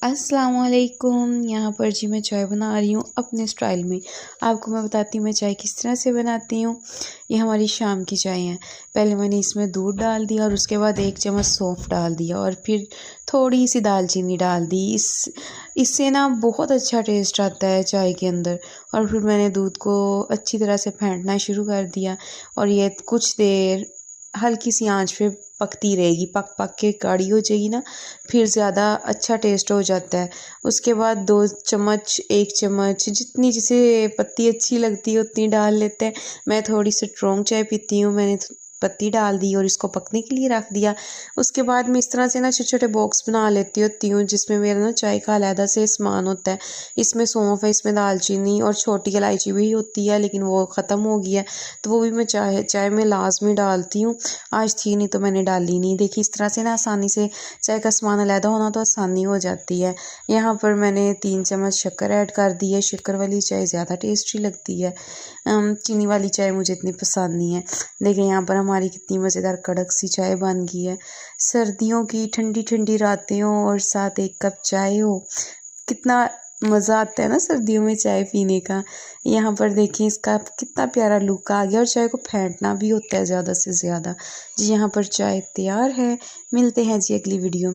अस्सलाम वालेकुम। यहाँ पर जी मैं चाय बना रही हूँ अपने स्टाइल में। आपको मैं बताती हूँ मैं चाय किस तरह से बनाती हूँ। ये हमारी शाम की चाय है। पहले मैंने इसमें दूध डाल दिया और उसके बाद 1 चम्मच सौंफ डाल दिया और फिर थोड़ी सी दालचीनी डाल दी। इससे ना बहुत अच्छा टेस्ट आता है चाय के अंदर। और फिर मैंने दूध को अच्छी तरह से फेंटना शुरू कर दिया और ये कुछ देर हल्की सी आंच पे पकती रहेगी। पक पक के गाढ़ी हो जाएगी ना, फिर ज़्यादा अच्छा टेस्ट हो जाता है। उसके बाद 2 चम्मच 1 चम्मच जितनी जिसे पत्ती अच्छी लगती है उतनी डाल लेते हैं। मैं थोड़ी सी स्ट्रॉन्ग चाय पीती हूँ, मैंने पत्ती डाल दी और इसको पकने के लिए रख दिया। उसके बाद मैं इस तरह से ना छोटे छोटे बॉक्स बना लेती होती हूँ जिसमें मेरा ना चाय का अलहदा से सामान होता है। इसमें सौंफ है, इसमें दालचीनी और छोटी इलायची भी होती है, लेकिन वो ख़त्म हो गई है तो वो भी मैं चाय में लाजमी डालती हूँ। आज थी नहीं तो मैंने डाली नहीं। देखिए इस तरह से ना आसानी से चाय का सामान अलहदा होना तो आसानी हो जाती है। यहाँ पर मैंने 3 चम्मच शक्कर ऐड कर दी है। शक्कर वाली चाय ज़्यादा टेस्टी लगती है। चीनी वाली चाय मुझे इतनी पसंद नहीं है। देखिए यहाँ पर हमारी कितनी मज़ेदार कड़क सी चाय बन गई है। सर्दियों की ठंडी ठंडी रातें हों और साथ 1 कप चाय हो, कितना मज़ा आता है ना सर्दियों में चाय पीने का। यहाँ पर देखिए इसका कितना प्यारा लुक आ गया और चाय को फेंटना भी होता है ज़्यादा से ज़्यादा। जी यहाँ पर चाय तैयार है। मिलते हैं जी अगली वीडियो।